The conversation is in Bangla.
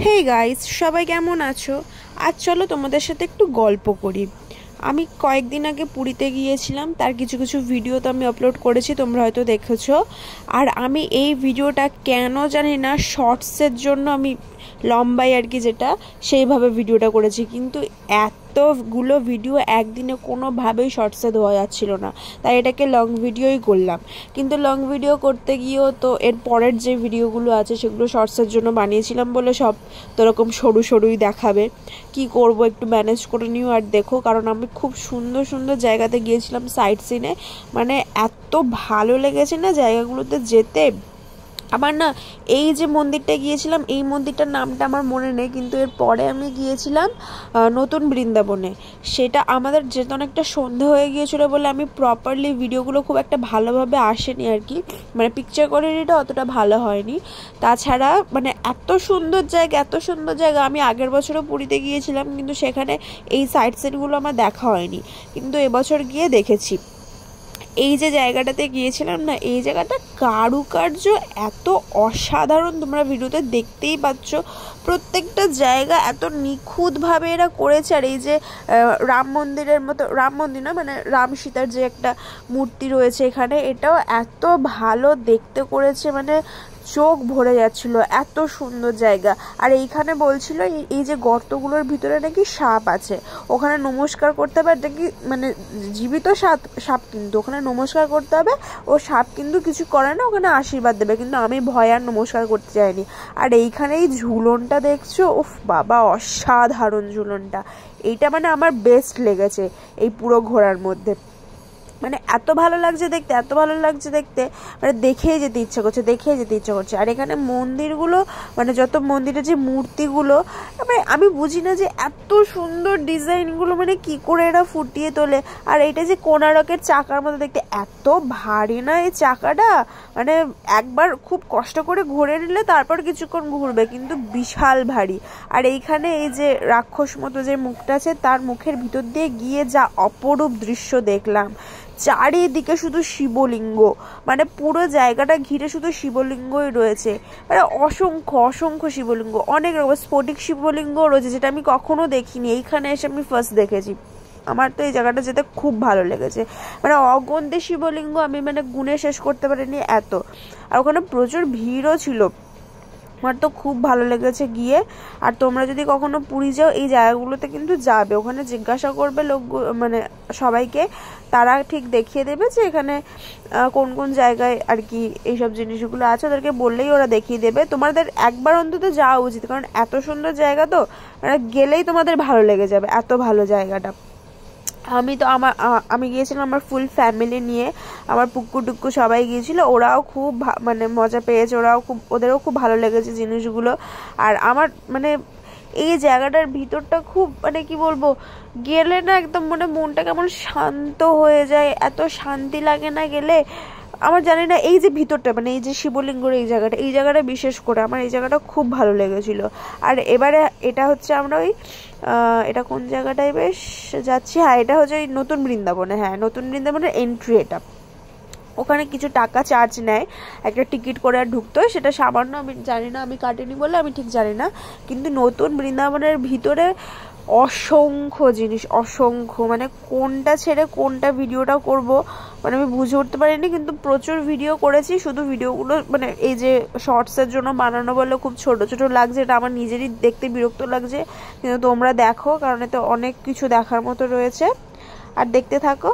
হে গাইস, সবাই কেমন আছো? আজ চলো তোমাদের সাথে একটু গল্প করি। আমি কয়েকদিন আগে পুরীতে গিয়েছিলাম, তার কিছু কিছু ভিডিও তো আমি আপলোড করেছি, তোমরা হয়তো দেখেছো। আর আমি এই ভিডিওটা কেন জানি না শর্টসের জন্য আমি লম্বাই আর কি, যেটা সেইভাবে ভিডিওটা করেছি, কিন্তু এতগুলো ভিডিও একদিনে কোনোভাবেই শর্টসে দেওয়া যাচ্ছিল না, তাই এটাকে লং ভিডিওই করলাম। কিন্তু লং ভিডিও করতে গিয়েও তো এর পরের যে ভিডিওগুলো আছে সেগুলো শর্টসের জন্য বানিয়েছিলাম বলে সব তো এরকম সরু সরুই দেখাবে। কি করব, একটু ম্যানেজ করে নিও। আর দেখো, কারণ আমি খুব সুন্দর সুন্দর জায়গাতে গিয়েছিলাম সাইট সিনে, মানে এত ভালো লেগেছে না জায়গাগুলোতে যেতে। আমার না, এই যে মন্দিরটা গিয়েছিলাম, এই মন্দিরটার নামটা আমার মনে নেই, কিন্তু এর পরে আমি গিয়েছিলাম নতুন বৃন্দাবনে। সেটা আমাদের যেতে অনেকটা সন্ধে হয়ে গিয়েছিল বলে আমি প্রপারলি ভিডিওগুলো খুব একটা ভালোভাবে আসেনি আর কি, মানে পিকচার কোয়ালিটিটা অতটা ভালো হয়নি। তাছাড়া মানে এত সুন্দর জায়গা, এত সুন্দর জায়গা। আমি আগের বছরও পুরীতে গিয়েছিলাম, কিন্তু সেখানে এই সাইট সিনগুলো আমার দেখা হয়নি, কিন্তু এবছর গিয়ে দেখেছি। এই যে জায়গাটাতে গিয়েছিলাম না, এই জায়গাটা কারুকার্য এত অসাধারণ, তোমরা ভিডিওতে দেখতেই পাচ্ছ। প্রত্যেকটা জায়গা এত নিখুঁতভাবে এরা করেছে। আর এই যে রাম মন্দিরের মতো, রাম মন্দির না মানে রাম সীতার যে একটা মূর্তি রয়েছে এখানে, এটাও এত ভালো দেখতে করেছে, মানে চোখ ভরে যাচ্ছিল, এত সুন্দর জায়গা। আর এইখানে বলছিল এই যে গর্তগুলোর ভিতরে নাকি সাপ আছে, ওখানে নমস্কার করতে হবে। এটা কি মানে জীবিত সাপ? সাপ কিন্তু ওখানে নমস্কার করতে হবে, ও সাপ কিন্তু কিছু করে না, ওখানে আশীর্বাদ দেবে। কিন্তু আমি ভয় আর নমস্কার করতে চাইনি। আর এইখানে এই ঝুলনটা দেখছো, উফ বাবা, অসাধারণ ঝুলনটা। এইটা মানে আমার বেস্ট লেগেছে এই পুরো ঘোরার মধ্যে। মানে এত ভালো লাগছে দেখতে, এত ভালো লাগছে দেখতে, মানে দেখেই যেতে ইচ্ছা করছে, দেখেই যেতে ইচ্ছা করছে। আর এখানে মন্দিরগুলো, মানে যত মন্দিরের যে মূর্তিগুলো, মানে আমি বুঝি না যে এত সুন্দর ডিজাইনগুলো মানে কি করে এরা ফুটিয়ে তোলে। আর এইটা যে কোণারকের চাকার মতো দেখতে, এত ভারী না এই চাকাটা, মানে একবার খুব কষ্ট করে ঘুরে নিলে তারপর কিছুক্ষণ ঘুরবে, কিন্তু বিশাল ভারী। আর এইখানে এই যে রাক্ষস মতো যে মুখটা আছে, তার মুখের ভিতর দিয়ে গিয়ে যা অপরূপ দৃশ্য দেখলাম। চারিদিকে শুধু শিবলিঙ্গ, মানে পুরো জায়গাটা ঘিরে শুধু শিবলিঙ্গই রয়েছে, মানে অসংখ্য অসংখ্য শিবলিঙ্গ, অনেক রকম স্ফটিক শিবলিঙ্গ রয়েছে, যেটা আমি কখনো দেখিনি, এইখানে এসে আমি ফার্স্ট দেখেছি। আমার তো এই জায়গাটা যেতে খুব ভালো লেগেছে, মানে অগন্তি শিবলিঙ্গ, আমি মানে গুণে শেষ করতে পারিনি এত। আর ওখানে প্রচুর ভিড়ও ছিল, আমার তো খুব ভালো লেগেছে গিয়ে। আর তোমরা যদি কখনো পুরী যাও, এই জায়গাগুলোতে কিন্তু যাবে, ওখানে জিজ্ঞাসা করবে লোক, মানে সবাইকে, তারা ঠিক দেখিয়ে দেবে যে এখানে কোন কোন জায়গায় আর কি এইসব জিনিসগুলো আছে, ওদেরকে বললেই ওরা দেখিয়ে দেবে। তোমাদের একবার অন্তত যাওয়া উচিত, কারণ এত সুন্দর জায়গা তো, মানে গেলেই তোমাদের ভালো লেগে যাবে, এত ভালো জায়গাটা। আমি তো আমি গিয়েছিলাম আমার ফুল ফ্যামিলি নিয়ে, আমার পুক্কু টুক্কু সবাই গিয়েছিল, ওরাও খুব মানে মজা পেয়েছে, ওদেরও খুব ভালো লেগেছে জিনিসগুলো। আর আমার মানে এই জায়গাটার ভিতরটা খুব, মানে কি বলবো, গেলে না একদম মানে মনটা কেমন শান্ত হয়ে যায়, এত শান্তি লাগে না গেলে। আমার জানি না, এই যে ভিতরটা, মানে এই যে শিবলিঙ্গর এই জায়গাটা বিশেষ করে আমার এই জায়গাটা খুব ভালো লেগেছিল। আর এবারে এটা হচ্ছে আমরা ওই এটা কোন জায়গাটায় বেশ যাচ্ছি, হ্যাঁ এটা হচ্ছে ওই নতুন বৃন্দাবনে, হ্যাঁ নতুন বৃন্দাবনের এন্ট্রি এটা। ওখানে কিছু টাকা চার্জ নেয়, একটা টিকিট করে আর ঢুকতে হয়, সেটা সামান্য, আমি জানি না, আমি কাটিনি বলে আমি ঠিক জানি না। কিন্তু নতুন বৃন্দাবনের ভিতরে অসংখ্য জিনিস, অসংখ্য, মানে কোনটা ছেড়ে কোনটা ভিডিওটা করব মানে আমি বুঝে উঠতে পারিনি। কিন্তু প্রচুর ভিডিও করেছি, শুধু ভিডিওগুলো মানে এই যে শর্টসের জন্য বানানো বলে খুব ছোট ছোট লাগছে, এটা আমার নিজেরই দেখতে বিরক্ত লাগছে। কিন্তু তোমরা দেখো, কারণ এতে অনেক কিছু দেখার মতো রয়েছে, আর দেখতে থাকো।